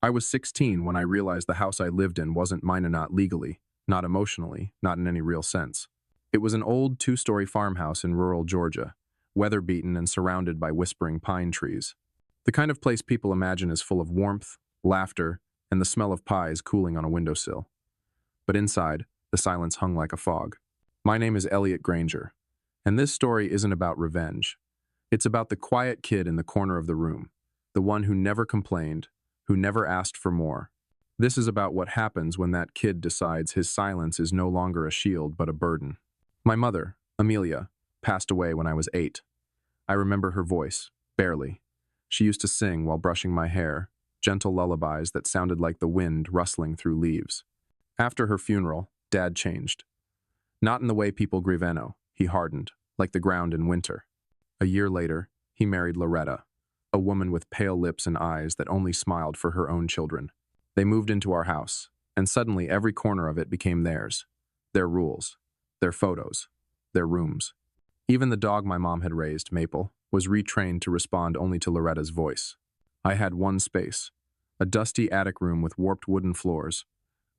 I was 16 when I realized the house I lived in wasn't mine, not legally, not emotionally, not in any real sense. It was an old two-story farmhouse in rural Georgia, weather-beaten and surrounded by whispering pine trees. The kind of place people imagine is full of warmth, laughter, and the smell of pies cooling on a windowsill. But inside, the silence hung like a fog. My name is Elliot Granger, and this story isn't about revenge. It's about the quiet kid in the corner of the room, the one who never complained, who never asked for more. This is about what happens when that kid decides his silence is no longer a shield but a burden. My mother, Amelia, passed away when I was 8. I remember her voice, barely. She used to sing while brushing my hair, gentle lullabies that sounded like the wind rustling through leaves. After her funeral, Dad changed. Not in the way people grieve. He hardened, like the ground in winter. A year later, he married Loretta, a woman with pale lips and eyes that only smiled for her own children. They moved into our house, and suddenly every corner of it became theirs. Their rules, their photos, their rooms. Even the dog my mom had raised, Maple, was retrained to respond only to Loretta's voice. I had one space, a dusty attic room with warped wooden floors,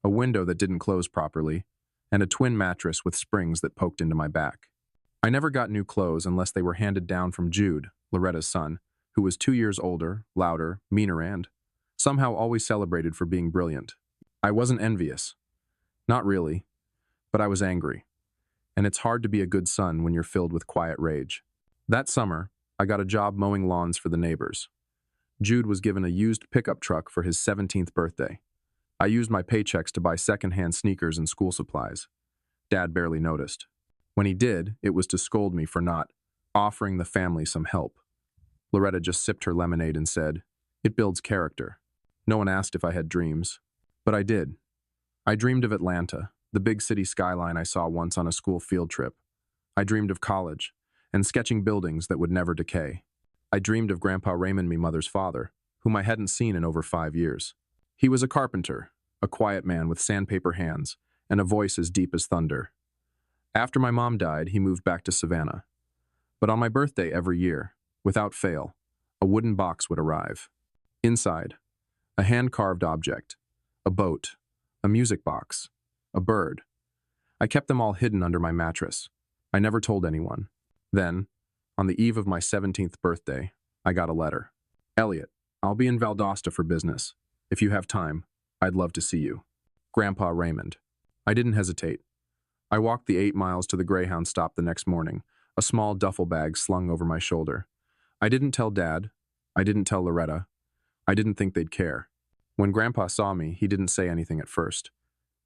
a window that didn't close properly, and a twin mattress with springs that poked into my back. I never got new clothes unless they were handed down from Jude, Loretta's son, who was 2 years older, louder, meaner, and somehow always celebrated for being brilliant. I wasn't envious. Not really, but I was angry. And it's hard to be a good son when you're filled with quiet rage. That summer, I got a job mowing lawns for the neighbors. Jude was given a used pickup truck for his 17th birthday. I used my paychecks to buy secondhand sneakers and school supplies. Dad barely noticed. When he did, it was to scold me for not offering the family some help. Loretta just sipped her lemonade and said, "It builds character." No one asked if I had dreams, but I did. I dreamed of Atlanta, the big city skyline I saw once on a school field trip. I dreamed of college and sketching buildings that would never decay. I dreamed of Grandpa Raymond, me mother's father, whom I hadn't seen in over 5 years. He was a carpenter, a quiet man with sandpaper hands and a voice as deep as thunder. After my mom died, he moved back to Savannah. But on my birthday every year, without fail, a wooden box would arrive. Inside, a hand-carved object, a boat, a music box, a bird. I kept them all hidden under my mattress. I never told anyone. Then, on the eve of my 17th birthday, I got a letter. "Elliot, I'll be in Valdosta for business. If you have time, I'd love to see you. Grandpa Raymond." I didn't hesitate. I walked the 8 miles to the Greyhound stop the next morning, a small duffel bag slung over my shoulder. I didn't tell Dad. I didn't tell Loretta. I didn't think they'd care. When Grandpa saw me, he didn't say anything at first.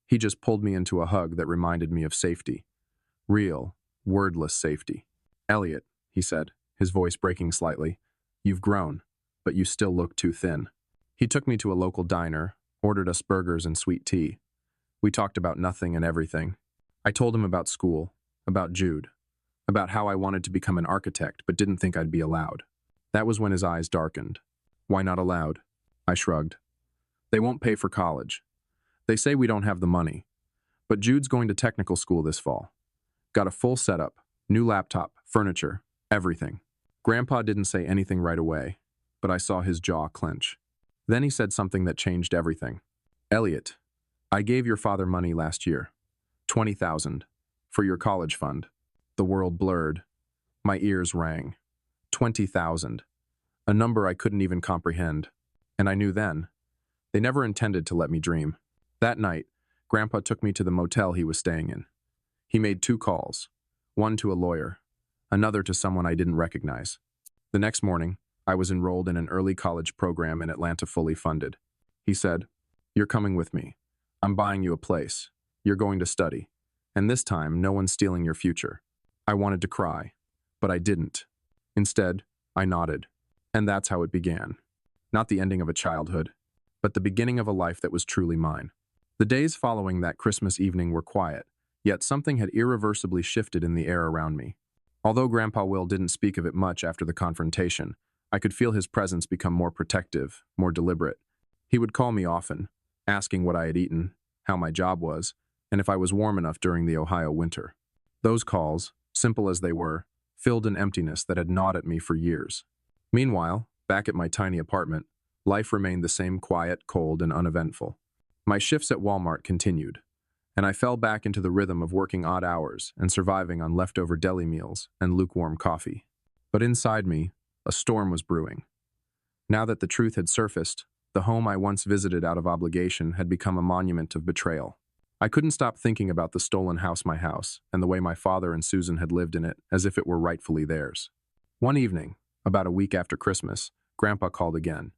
He just pulled me into a hug that reminded me of safety. Real, wordless safety. "Elliot," he said, his voice breaking slightly, "you've grown, but you still look too thin." He took me to a local diner, ordered us burgers and sweet tea. We talked about nothing and everything. I told him about school, about Jude, about how I wanted to become an architect but didn't think I'd be allowed. That was when his eyes darkened. "Why not allowed?" I shrugged. "They won't pay for college. They say we don't have the money. But Jude's going to technical school this fall. Got a full setup, new laptop, furniture, everything." Grandpa didn't say anything right away, but I saw his jaw clench. Then he said something that changed everything. "Elliot, I gave your father money last year. 20,000 for your college fund." The world blurred. My ears rang. 20,000. A number I couldn't even comprehend. And I knew then. They never intended to let me dream. That night, Grandpa took me to the motel he was staying in. He made 2 calls, one to a lawyer, another to someone I didn't recognize. The next morning, I was enrolled in an early college program in Atlanta, fully funded. He said, "You're coming with me. I'm buying you a place. You're going to study. And this time, no one's stealing your future." I wanted to cry, but I didn't. Instead, I nodded. And that's how it began. Not the ending of a childhood, but the beginning of a life that was truly mine. The days following that Christmas evening were quiet, yet something had irreversibly shifted in the air around me. Although Grandpa Will didn't speak of it much after the confrontation, I could feel his presence become more protective, more deliberate. He would call me often, asking what I had eaten, how my job was, and if I was warm enough during the Ohio winter. Those calls, simple as they were, filled an emptiness that had gnawed at me for years. Meanwhile, back at my tiny apartment, Life remained the same quiet, cold, and uneventful. My shifts at Walmart continued, and I fell back into the rhythm of working odd hours and surviving on leftover deli meals and lukewarm coffee. But inside me, a storm was brewing. Now that the truth had surfaced, the home I once visited out of obligation had become a monument of betrayal. I couldn't stop thinking about the stolen house, my house, and the way my father and Susan had lived in it as if it were rightfully theirs. One evening, about a week after Christmas, Grandpa called again.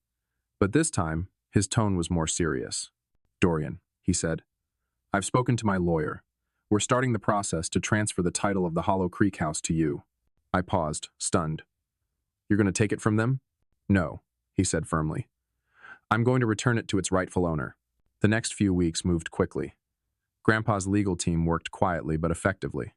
But this time, his tone was more serious. "Dorian," he said, "I've spoken to my lawyer. We're starting the process to transfer the title of the Hollow Creek house to you." I paused, stunned. "You're going to take it from them?" "No," he said firmly. "I'm going to return it to its rightful owner." The next few weeks moved quickly. Grandpa's legal team worked quietly but effectively.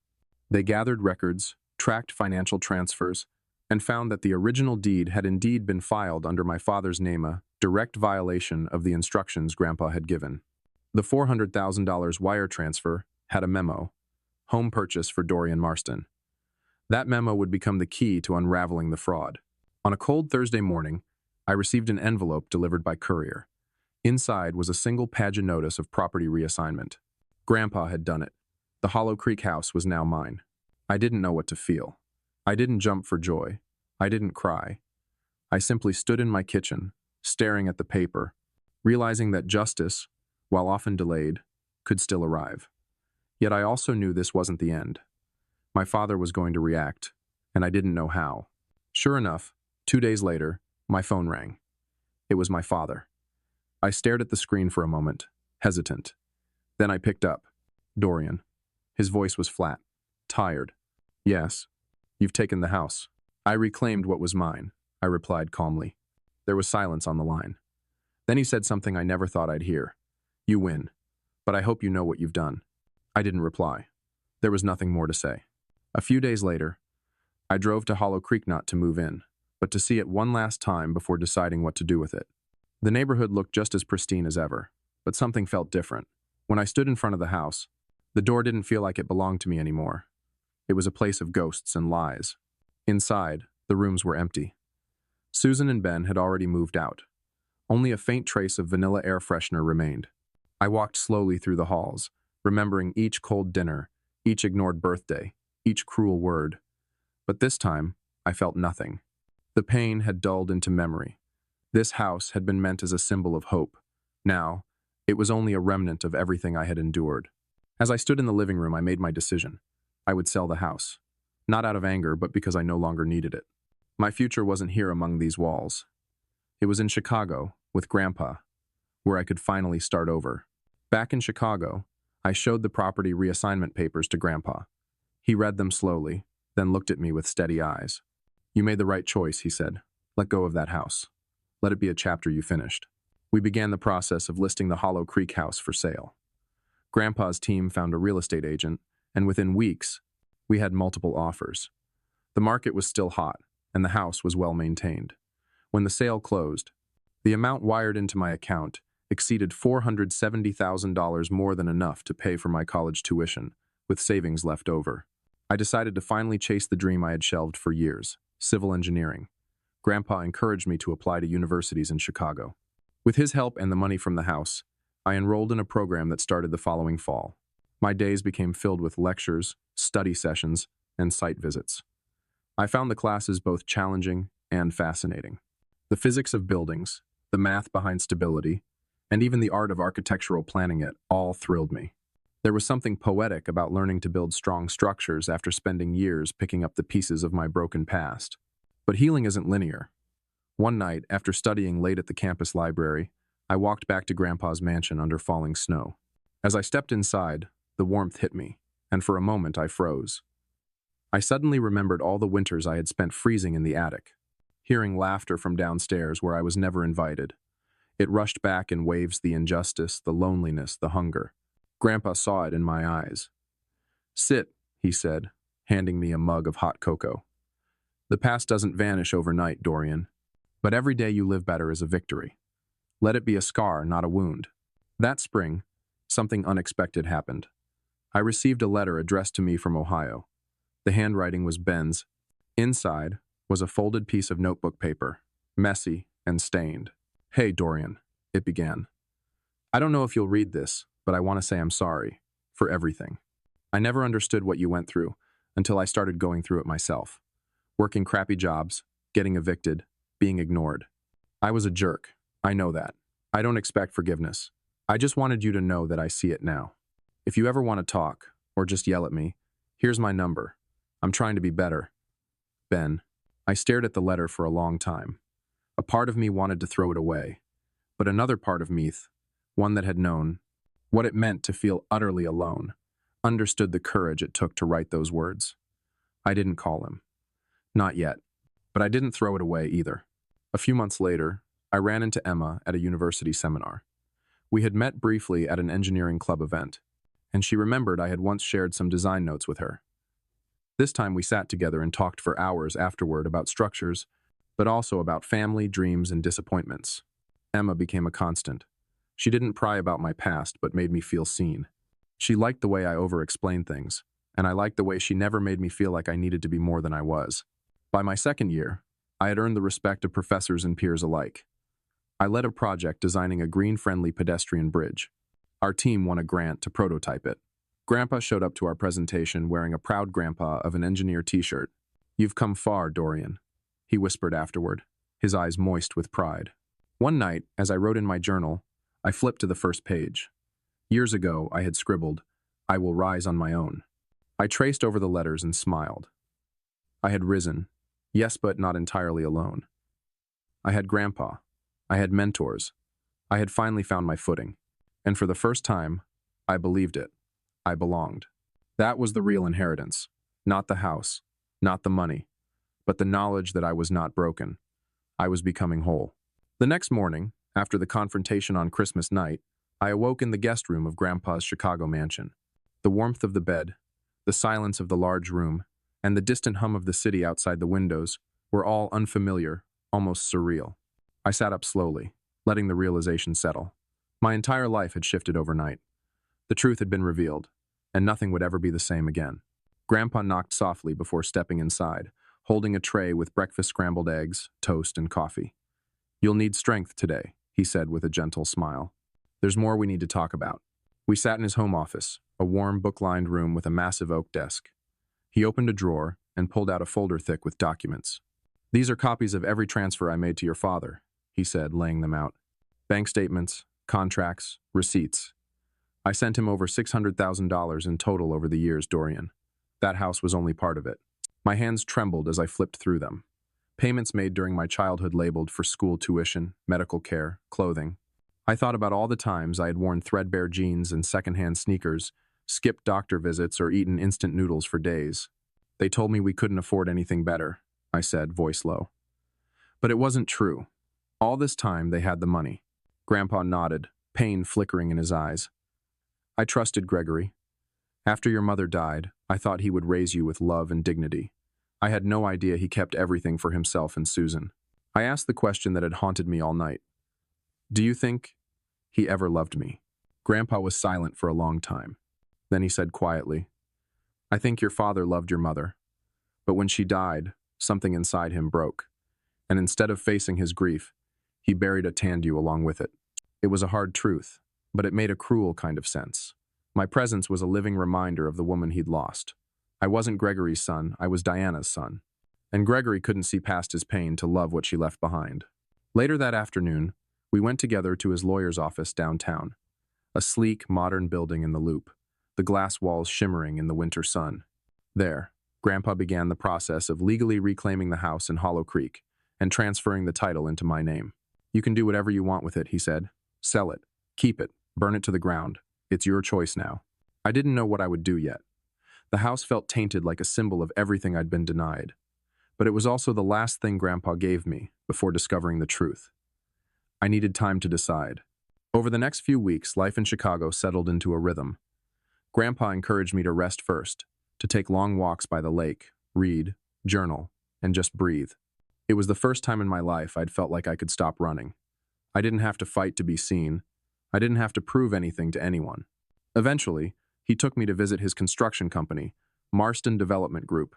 They gathered records, tracked financial transfers, and found that the original deed had indeed been filed under my father's name, a direct violation of the instructions Grandpa had given. The $400,000 wire transfer had a memo, "Home purchase for Dorian Marston." That memo would become the key to unraveling the fraud. On a cold Thursday morning, I received an envelope delivered by courier. Inside was a single page notice of property reassignment. Grandpa had done it. The Hollow Creek house was now mine. I didn't know what to feel. I didn't jump for joy. I didn't cry. I simply stood in my kitchen, staring at the paper, realizing that justice, while often delayed, could still arrive. Yet I also knew this wasn't the end. My father was going to react, and I didn't know how. Sure enough, 2 days later, my phone rang. It was my father. I stared at the screen for a moment, hesitant. Then I picked up. "Dorian." His voice was flat, tired. "Yes, you've taken the house." "I reclaimed what was mine," I replied calmly. There was silence on the line. Then he said something I never thought I'd hear. "You win, but I hope you know what you've done." I didn't reply. There was nothing more to say. A few days later, I drove to Hollow Creek not to move in, but to see it one last time before deciding what to do with it. The neighborhood looked just as pristine as ever, but something felt different. When I stood in front of the house, the door didn't feel like it belonged to me anymore. It was a place of ghosts and lies. Inside, the rooms were empty. Susan and Ben had already moved out. Only a faint trace of vanilla air freshener remained. I walked slowly through the halls, remembering each cold dinner, each ignored birthday, each cruel word. But this time, I felt nothing. The pain had dulled into memory. This house had been meant as a symbol of hope. Now, it was only a remnant of everything I had endured. As I stood in the living room, I made my decision. I would sell the house. Not out of anger, but because I no longer needed it. My future wasn't here among these walls. It was in Chicago, with Grandpa, where I could finally start over. Back in Chicago, I showed the property reassignment papers to Grandpa. He read them slowly, then looked at me with steady eyes. "You made the right choice," he said. "Let go of that house. Let it be a chapter you finished." We began the process of listing the Hollow Creek house for sale. Grandpa's team found a real estate agent, and within weeks, we had multiple offers. The market was still hot, and the house was well maintained. When the sale closed, the amount wired into my account exceeded $470,000, more than enough to pay for my college tuition, with savings left over. I decided to finally chase the dream I had shelved for years, civil engineering. Grandpa encouraged me to apply to universities in Chicago. With his help and the money from the house, I enrolled in a program that started the following fall. My days became filled with lectures, study sessions, and site visits. I found the classes both challenging and fascinating. The physics of buildings, the math behind stability, and even the art of architectural planning it all thrilled me. There was something poetic about learning to build strong structures after spending years picking up the pieces of my broken past. But healing isn't linear. One night, after studying late at the campus library, I walked back to Grandpa's mansion under falling snow. As I stepped inside, the warmth hit me, and for a moment I froze. I suddenly remembered all the winters I had spent freezing in the attic, hearing laughter from downstairs where I was never invited. It rushed back in waves, the injustice, the loneliness, the hunger. Grandpa saw it in my eyes. "Sit," he said, handing me a mug of hot cocoa. "The past doesn't vanish overnight, Dorian, but every day you live better is a victory. Let it be a scar, not a wound." That spring, something unexpected happened. I received a letter addressed to me from Ohio. The handwriting was Ben's. Inside was a folded piece of notebook paper, messy and stained. Hey, Dorian, it began. I don't know if you'll read this, but I want to say I'm sorry for everything. I never understood what you went through until I started going through it myself. Working crappy jobs, getting evicted, being ignored. I was a jerk. I know that. I don't expect forgiveness. I just wanted you to know that I see it now. If you ever want to talk, or just yell at me, here's my number. I'm trying to be better. Ben. I stared at the letter for a long time. A part of me wanted to throw it away, but another part of me, one that had known what it meant to feel utterly alone, understood the courage it took to write those words. I didn't call him. Not yet. But I didn't throw it away either. A few months later, I ran into Emma at a university seminar. We had met briefly at an engineering club event, and she remembered I had once shared some design notes with her. This time we sat together and talked for hours afterward about structures, but also about family, dreams, and disappointments. Emma became a constant. She didn't pry about my past, but made me feel seen. She liked the way I over-explained things, and I liked the way she never made me feel like I needed to be more than I was. By my second year, I had earned the respect of professors and peers alike. I led a project designing a green-friendly pedestrian bridge. Our team won a grant to prototype it. Grandpa showed up to our presentation wearing a proud grandpa of an engineer t-shirt. "You've come far, Dorian," he whispered afterward, his eyes moist with pride. One night, as I wrote in my journal, I flipped to the first page. Years ago, I had scribbled, "I will rise on my own." I traced over the letters and smiled. I had risen, yes, but not entirely alone. I had Grandpa. I had mentors. I had finally found my footing. And for the first time, I believed it. I belonged. That was the real inheritance. Not the house, not the money, but the knowledge that I was not broken. I was becoming whole. The next morning, after the confrontation on Christmas night, I awoke in the guest room of Grandpa's Chicago mansion. The warmth of the bed, the silence of the large room, and the distant hum of the city outside the windows were all unfamiliar, almost surreal. I sat up slowly, letting the realization settle. My entire life had shifted overnight. The truth had been revealed, and nothing would ever be the same again. Grandpa knocked softly before stepping inside, holding a tray with breakfast scrambled eggs, toast, and coffee. "You'll need strength today," he said with a gentle smile. "There's more we need to talk about." We sat in his home office, a warm, book-lined room with a massive oak desk. He opened a drawer and pulled out a folder thick with documents. "These are copies of every transfer I made to your father," he said, laying them out. "Bank statements, contracts, receipts. I sent him over $600,000 in total over the years, Dorian. That house was only part of it." My hands trembled as I flipped through them. Payments made during my childhood labeled for school tuition, medical care, clothing. I thought about all the times I had worn threadbare jeans and secondhand sneakers, skipped doctor visits, or eaten instant noodles for days. "They told me we couldn't afford anything better," I said, voice low. But it wasn't true. All this time, they had the money. Grandpa nodded, pain flickering in his eyes. "I trusted Gregory. After your mother died, I thought he would raise you with love and dignity. I had no idea he kept everything for himself and Susan." I asked the question that had haunted me all night. "Do you think he ever loved me?" Grandpa was silent for a long time. Then he said quietly, "I think your father loved your mother. But when she died, something inside him broke. And instead of facing his grief, he buried a Tandu along with it." It was a hard truth, but it made a cruel kind of sense. My presence was a living reminder of the woman he'd lost. I wasn't Gregory's son, I was Diana's son. And Gregory couldn't see past his pain to love what she left behind. Later that afternoon, we went together to his lawyer's office downtown. A sleek, modern building in the Loop, the glass walls shimmering in the winter sun. There, Grandpa began the process of legally reclaiming the house in Hollow Creek and transferring the title into my name. "You can do whatever you want with it," he said. "Sell it, keep it, burn it to the ground. It's your choice now." I didn't know what I would do yet. The house felt tainted like a symbol of everything I'd been denied. But it was also the last thing Grandpa gave me before discovering the truth. I needed time to decide. Over the next few weeks, life in Chicago settled into a rhythm. Grandpa encouraged me to rest first, to take long walks by the lake, read, journal, and just breathe. It was the first time in my life I'd felt like I could stop running. I didn't have to fight to be seen. I didn't have to prove anything to anyone. Eventually, he took me to visit his construction company, Marston Development Group.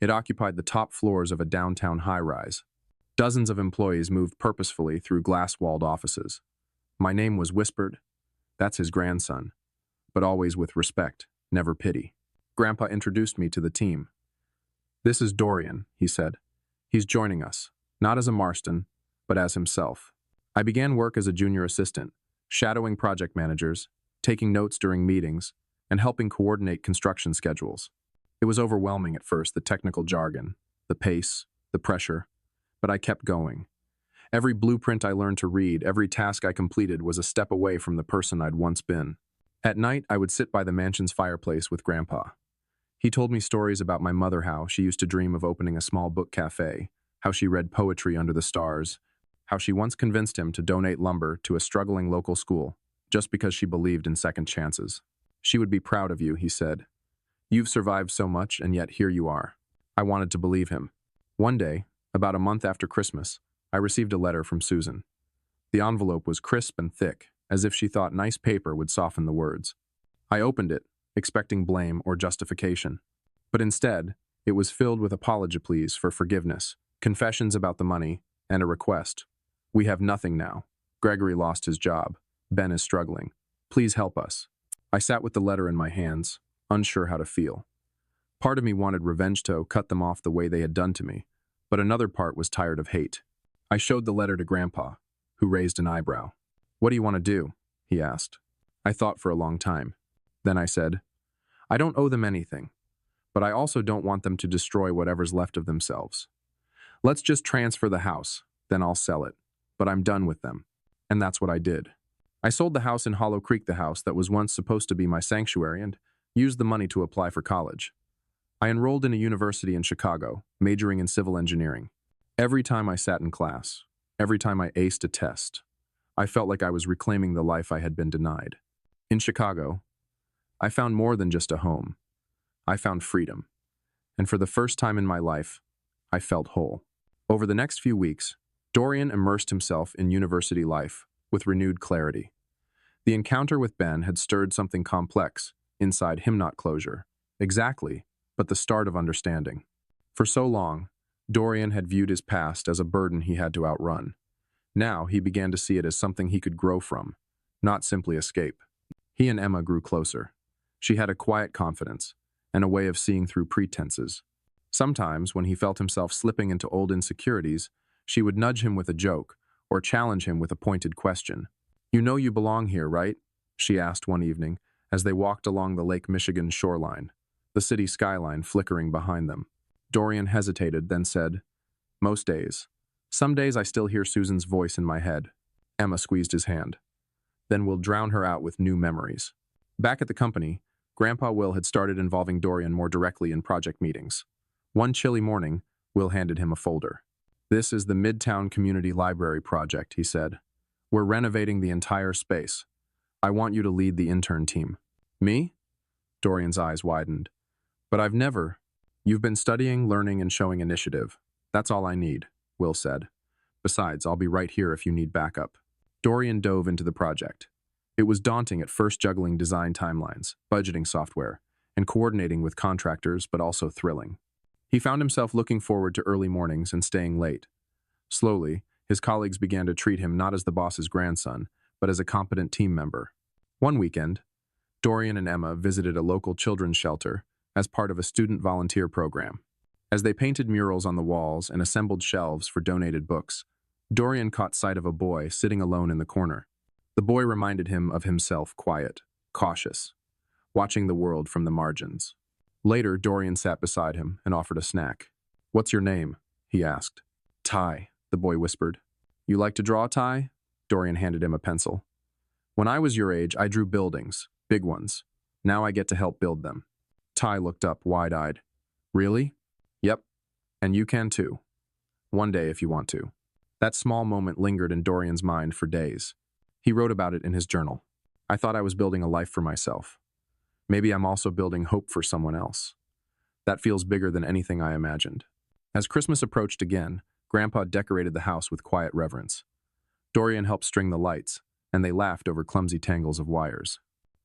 It occupied the top floors of a downtown high-rise. Dozens of employees moved purposefully through glass-walled offices. My name was whispered. That's his grandson, but always with respect, never pity. Grandpa introduced me to the team. This is Dorian, he said. He's joining us, not as a Marston, but as himself. I began work as a junior assistant, shadowing project managers, taking notes during meetings, and helping coordinate construction schedules. It was overwhelming at first, the technical jargon, the pace, the pressure, but I kept going. Every blueprint I learned to read, every task I completed was a step away from the person I'd once been. At night, I would sit by the mansion's fireplace with Grandpa. He told me stories about my mother, how she used to dream of opening a small book cafe, how she read poetry under the stars, how she once convinced him to donate lumber to a struggling local school just because she believed in second chances. She would be proud of you, he said. You've survived so much, and yet here you are. I wanted to believe him. One day, about a month after Christmas, I received a letter from Susan. The envelope was crisp and thick, as if she thought nice paper would soften the words. I opened it, expecting blame or justification. But instead, it was filled with apology pleas for forgiveness, confessions about the money, and a request. We have nothing now. Gregory lost his job. Ben is struggling. Please help us. I sat with the letter in my hands, unsure how to feel. Part of me wanted revenge to cut them off the way they had done to me, but another part was tired of hate. I showed the letter to Grandpa, who raised an eyebrow. What do you want to do? He asked. I thought for a long time. Then I said, I don't owe them anything, but I also don't want them to destroy whatever's left of themselves. Let's just transfer the house, then I'll sell it. But I'm done with them. And that's what I did. I sold the house in Hollow Creek, the house that was once supposed to be my sanctuary, and used the money to apply for college. I enrolled in a university in Chicago, majoring in civil engineering. Every time I sat in class, every time I aced a test, I felt like I was reclaiming the life I had been denied. In Chicago, I found more than just a home. I found freedom. And for the first time in my life, I felt whole. Over the next few weeks, Dorian immersed himself in university life with renewed clarity. The encounter with Ben had stirred something complex inside him, not closure, exactly, but the start of understanding. For so long, Dorian had viewed his past as a burden he had to outrun. Now he began to see it as something he could grow from, not simply escape. He and Emma grew closer. She had a quiet confidence and a way of seeing through pretenses. Sometimes, when he felt himself slipping into old insecurities, she would nudge him with a joke or challenge him with a pointed question. You know you belong here, right? She asked one evening as they walked along the Lake Michigan shoreline, the city skyline flickering behind them. Dorian hesitated, then said, Most days. Some days I still hear Susan's voice in my head. Emma squeezed his hand. Then we'll drown her out with new memories. Back at the company, Grandpa Will had started involving Dorian more directly in project meetings. One chilly morning, Will handed him a folder. This is the Midtown Community Library project, he said. We're renovating the entire space. I want you to lead the intern team. Me? Dorian's eyes widened. But I've never. You've been studying, learning, and showing initiative. That's all I need, Will said. Besides, I'll be right here if you need backup. Dorian dove into the project. It was daunting at first, juggling design timelines, budgeting software, and coordinating with contractors, but also thrilling. He found himself looking forward to early mornings and staying late. Slowly, his colleagues began to treat him not as the boss's grandson, but as a competent team member. One weekend, Dorian and Emma visited a local children's shelter as part of a student volunteer program. As they painted murals on the walls and assembled shelves for donated books, Dorian caught sight of a boy sitting alone in the corner. The boy reminded him of himself, quiet, cautious, watching the world from the margins. Later, Dorian sat beside him and offered a snack. What's your name? He asked. Ty, the boy whispered. You like to draw, Ty? Dorian handed him a pencil. When I was your age, I drew buildings, big ones. Now I get to help build them. Ty looked up, wide-eyed. Really? Yep. And you can too. One day if you want to. That small moment lingered in Dorian's mind for days. He wrote about it in his journal. I thought I was building a life for myself. Maybe I'm also building hope for someone else. That feels bigger than anything I imagined. As Christmas approached again, Grandpa decorated the house with quiet reverence. Dorian helped string the lights, and they laughed over clumsy tangles of wires.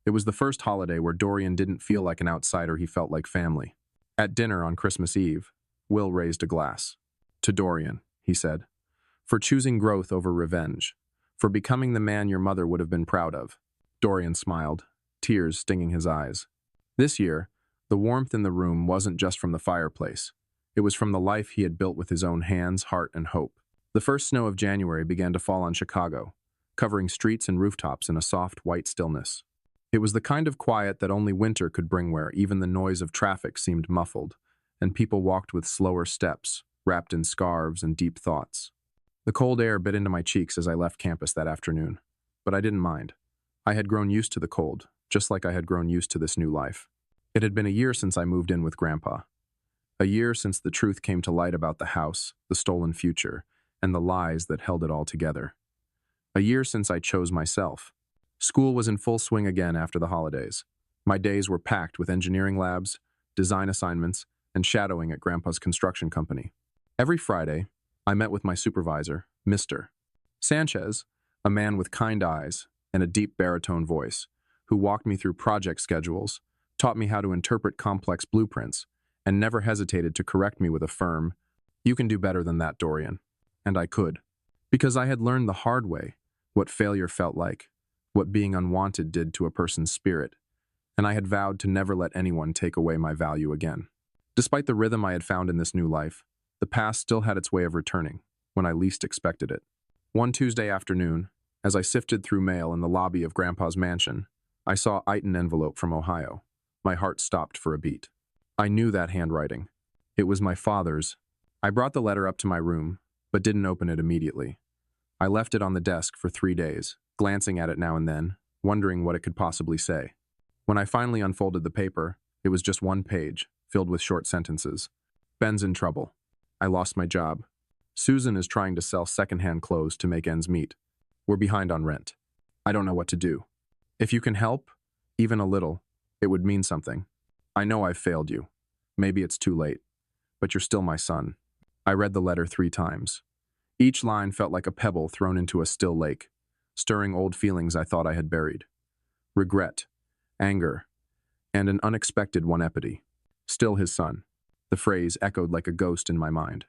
It was the first holiday where Dorian didn't feel like an outsider, he felt like family. At dinner on Christmas Eve, Will raised a glass. To Dorian, he said. For choosing growth over revenge. For becoming the man your mother would have been proud of. Dorian smiled, tears stinging his eyes. This year, the warmth in the room wasn't just from the fireplace. It was from the life he had built with his own hands, heart, and hope. The first snow of January began to fall on Chicago, covering streets and rooftops in a soft, white stillness. It was the kind of quiet that only winter could bring, where even the noise of traffic seemed muffled, and people walked with slower steps, wrapped in scarves and deep thoughts. The cold air bit into my cheeks as I left campus that afternoon, but I didn't mind. I had grown used to the cold, just like I had grown used to this new life. It had been a year since I moved in with Grandpa. A year since the truth came to light about the house, the stolen future, and the lies that held it all together. A year since I chose myself. School was in full swing again after the holidays. My days were packed with engineering labs, design assignments, and shadowing at Grandpa's construction company. Every Friday, I met with my supervisor, Mr. Sanchez, a man with kind eyes and a deep baritone voice, who walked me through project schedules, taught me how to interpret complex blueprints, and never hesitated to correct me with a firm, "You can do better than that, Dorian." And I could, because I had learned the hard way what failure felt like, what being unwanted did to a person's spirit, and I had vowed to never let anyone take away my value again. Despite the rhythm I had found in this new life, the past still had its way of returning, when I least expected it. One Tuesday afternoon, as I sifted through mail in the lobby of Grandpa's mansion, I saw an envelope from Ohio. My heart stopped for a beat. I knew that handwriting. It was my father's. I brought the letter up to my room, but didn't open it immediately. I left it on the desk for 3 days, glancing at it now and then, wondering what it could possibly say. When I finally unfolded the paper, it was just one page, filled with short sentences. "Ben's in trouble. I lost my job. Susan is trying to sell secondhand clothes to make ends meet. We're behind on rent. I don't know what to do. If you can help, even a little, it would mean something. I know I've failed you. Maybe it's too late, but you're still my son." I read the letter 3 times. Each line felt like a pebble thrown into a still lake, stirring old feelings I thought I had buried. Regret, anger, and an unexpected one-epity. Still his son. The phrase echoed like a ghost in my mind.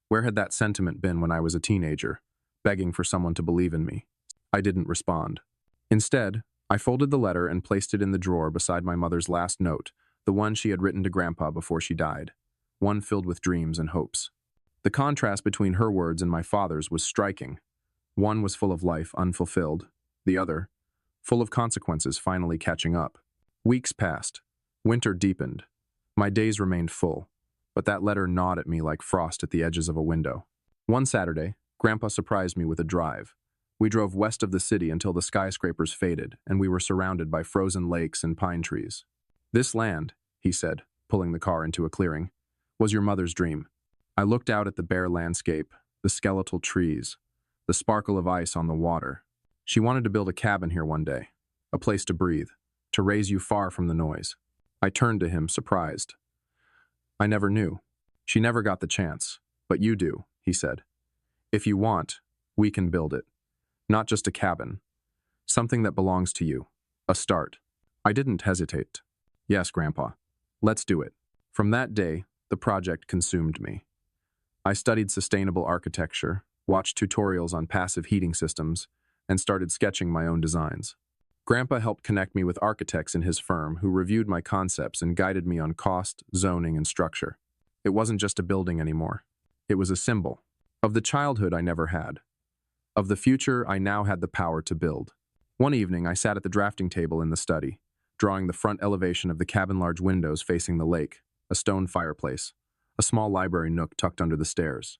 Where had that sentiment been when I was a teenager, begging for someone to believe in me? I didn't respond. Instead, I folded the letter and placed it in the drawer beside my mother's last note, the one she had written to Grandpa before she died, one filled with dreams and hopes. The contrast between her words and my father's was striking. One was full of life unfulfilled, the other, full of consequences finally catching up. Weeks passed. Winter deepened. My days remained full, but that letter gnawed at me like frost at the edges of a window. One Saturday, Grandpa surprised me with a drive. We drove west of the city until the skyscrapers faded and we were surrounded by frozen lakes and pine trees. "This land," he said, pulling the car into a clearing, "was your mother's dream." I looked out at the bare landscape, the skeletal trees, the sparkle of ice on the water. She wanted to build a cabin here one day, a place to breathe, to raise you far from the noise. I turned to him, surprised. "I never knew. She never got the chance. But you do," he said. "If you want, we can build it. Not just a cabin. Something that belongs to you. A start." I didn't hesitate. "Yes, Grandpa. Let's do it." From that day, the project consumed me. I studied sustainable architecture, watched tutorials on passive heating systems, and started sketching my own designs. Grandpa helped connect me with architects in his firm who reviewed my concepts and guided me on cost, zoning, and structure. It wasn't just a building anymore. It was a symbol of the childhood I never had, of the future I now had the power to build. One evening, I sat at the drafting table in the study, drawing the front elevation of the cabin, large windows facing the lake, a stone fireplace, a small library nook tucked under the stairs.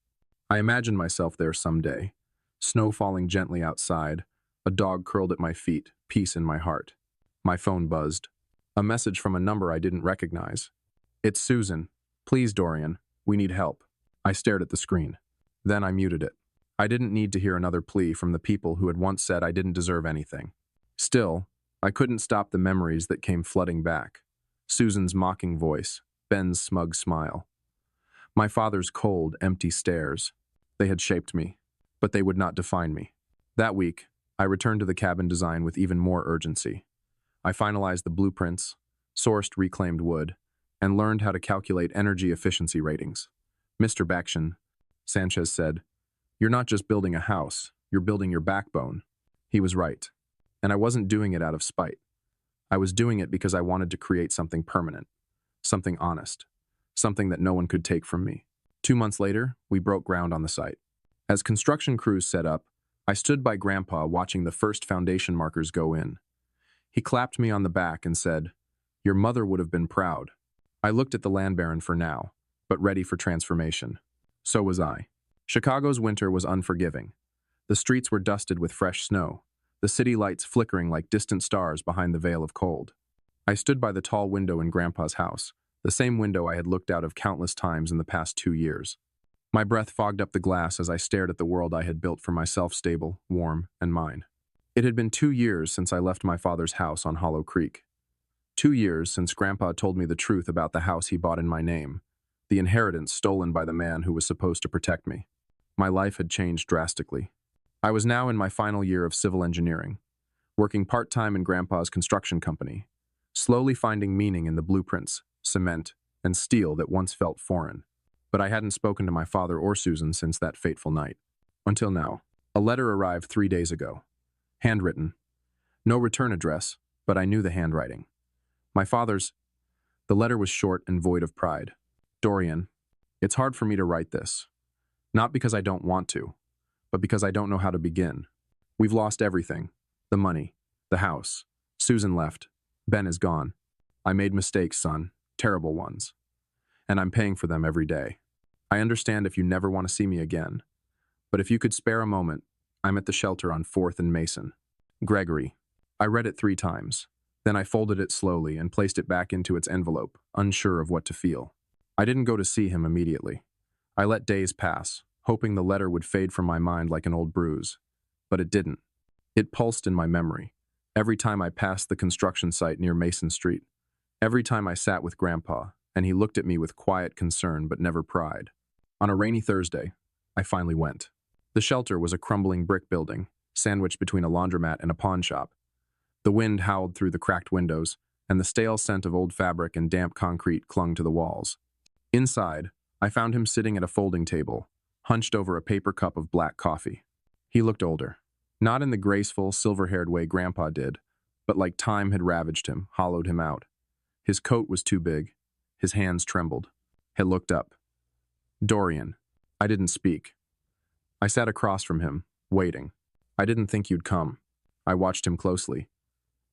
I imagined myself there someday, snow falling gently outside, a dog curled at my feet, peace in my heart. My phone buzzed. A message from a number I didn't recognize. "It's Susan. Please, Dorian, we need help." I stared at the screen. Then I muted it. I didn't need to hear another plea from the people who had once said I didn't deserve anything. Still, I couldn't stop the memories that came flooding back. Susan's mocking voice, Ben's smug smile. My father's cold, empty stares. They had shaped me, but they would not define me. That week, I returned to the cabin design with even more urgency. I finalized the blueprints, sourced reclaimed wood, and learned how to calculate energy efficiency ratings. "Mr. Bakshin," Sanchez said, You're not just building a house, you're building your backbone. He was right. And I wasn't doing it out of spite. I was doing it because I wanted to create something permanent, something honest, something that no one could take from me. 2 months later, we broke ground on the site. As construction crews set up, I stood by Grandpa watching the first foundation markers go in. He clapped me on the back and said, "Your mother would have been proud." I looked at the land baron for now, but ready for transformation. So was I. Chicago's winter was unforgiving. The streets were dusted with fresh snow, the city lights flickering like distant stars behind the veil of cold. I stood by the tall window in Grandpa's house, the same window I had looked out of countless times in the past 2 years. My breath fogged up the glass as I stared at the world I had built for myself, stable, warm, and mine. It had been 2 years since I left my father's house on Hollow Creek. 2 years since Grandpa told me the truth about the house he bought in my name, the inheritance stolen by the man who was supposed to protect me. My life had changed drastically. I was now in my final year of civil engineering, working part-time in Grandpa's construction company, slowly finding meaning in the blueprints, cement, and steel that once felt foreign. But I hadn't spoken to my father or Susan since that fateful night. Until now. A letter arrived 3 days ago. Handwritten. No return address, but I knew the handwriting. My father's. The letter was short and void of pride. "Dorian, it's hard for me to write this. Not because I don't want to, but because I don't know how to begin. We've lost everything. The money, the house. Susan left. Ben is gone. I made mistakes, son, terrible ones. And I'm paying for them every day. I understand if you never want to see me again. But if you could spare a moment, I'm at the shelter on 4th and Mason. Gregory." I read it 3 times. Then I folded it slowly and placed it back into its envelope, unsure of what to feel. I didn't go to see him immediately. I let days pass, hoping the letter would fade from my mind like an old bruise. But it didn't. It pulsed in my memory. Every time I passed the construction site near Mason Street. Every time I sat with Grandpa, and he looked at me with quiet concern but never pride. On a rainy Thursday, I finally went. The shelter was a crumbling brick building, sandwiched between a laundromat and a pawn shop. The wind howled through the cracked windows, and the stale scent of old fabric and damp concrete clung to the walls. Inside, I found him sitting at a folding table, hunched over a paper cup of black coffee. He looked older, not in the graceful, silver-haired way Grandpa did, but like time had ravaged him, hollowed him out. His coat was too big. His hands trembled. He looked up. "Dorian." I didn't speak. I sat across from him, waiting. "I didn't think you'd come." I watched him closely.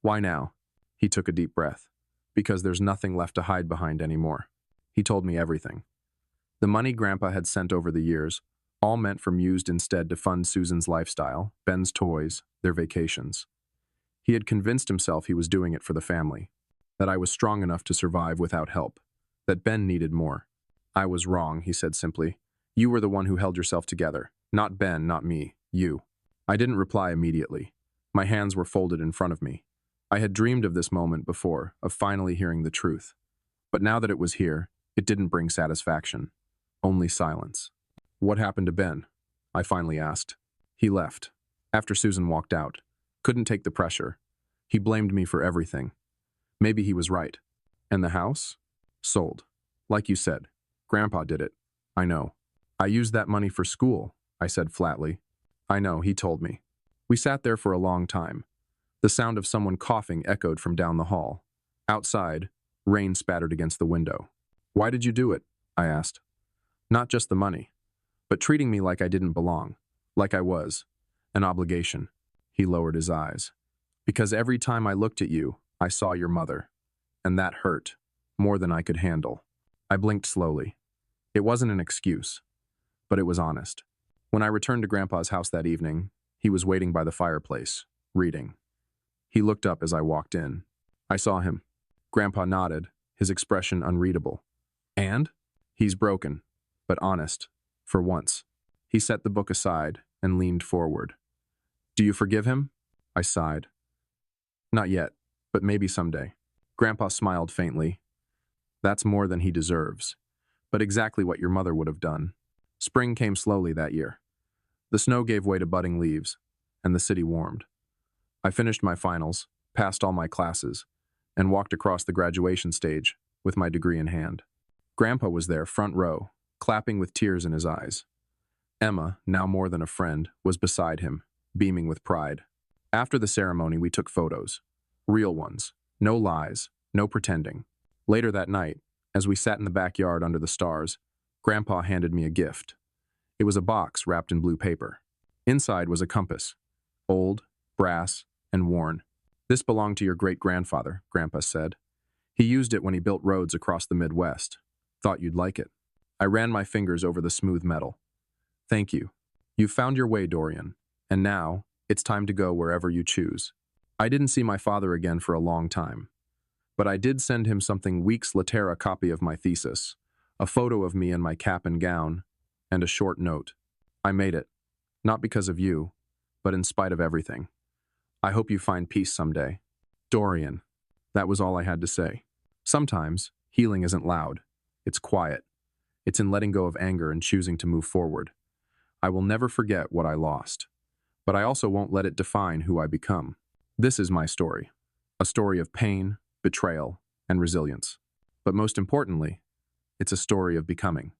"Why now?" He took a deep breath. "Because there's nothing left to hide behind anymore." He told me everything. The money Grandpa had sent over the years, all meant from used instead to fund Susan's lifestyle, Ben's toys, their vacations. He had convinced himself he was doing it for the family, that I was strong enough to survive without help, that Ben needed more. "I was wrong," he said simply. "You were the one who held yourself together. Not Ben, not me, you." I didn't reply immediately. My hands were folded in front of me. I had dreamed of this moment before, of finally hearing the truth. But now that it was here, it didn't bring satisfaction. Only silence. "What happened to Ben?" I finally asked. "He left. After Susan walked out. Couldn't take the pressure. He blamed me for everything. Maybe he was right. And the house? Sold. Like you said. Grandpa did it. I know. I used that money for school," I said flatly. "I know," he told me. We sat there for a long time. The sound of someone coughing echoed from down the hall. Outside, rain spattered against the window. "Why did you do it?" I asked. "Not just the money, but treating me like I didn't belong, like I was. An obligation." He lowered his eyes. "Because every time I looked at you, I saw your mother. And that hurt, more than I could handle." I blinked slowly. It wasn't an excuse, but it was honest. When I returned to Grandpa's house that evening, he was waiting by the fireplace, reading. He looked up as I walked in. I saw him. Grandpa nodded, his expression unreadable. "And?" "He's broken, but honest, for once." He set the book aside and leaned forward. "Do you forgive him?" I sighed. "Not yet, but maybe someday." Grandpa smiled faintly. "That's more than he deserves, but exactly what your mother would have done." Spring came slowly that year. The snow gave way to budding leaves, and the city warmed. I finished my finals, passed all my classes, and walked across the graduation stage with my degree in hand. Grandpa was there, front row, clapping with tears in his eyes. Emma, now more than a friend, was beside him, beaming with pride. After the ceremony, we took photos. Real ones. No lies, no pretending. Later that night, as we sat in the backyard under the stars, Grandpa handed me a gift. It was a box wrapped in blue paper. Inside was a compass. Old, brass, and worn. "This belonged to your great-grandfather," Grandpa said. "He used it when he built roads across the Midwest. Thought you'd like it." I ran my fingers over the smooth metal. "Thank you. You've found your way, Dorian. And now, it's time to go wherever you choose." I didn't see my father again for a long time. But I did send him something weeks later, a copy of my thesis, a photo of me in my cap and gown, and a short note. "I made it. Not because of you, but in spite of everything. I hope you find peace someday. Dorian." That was all I had to say. Sometimes, healing isn't loud. It's quiet. It's in letting go of anger and choosing to move forward. I will never forget what I lost, but I also won't let it define who I become. This is my story. A story of pain, betrayal, and resilience. But most importantly, it's a story of becoming.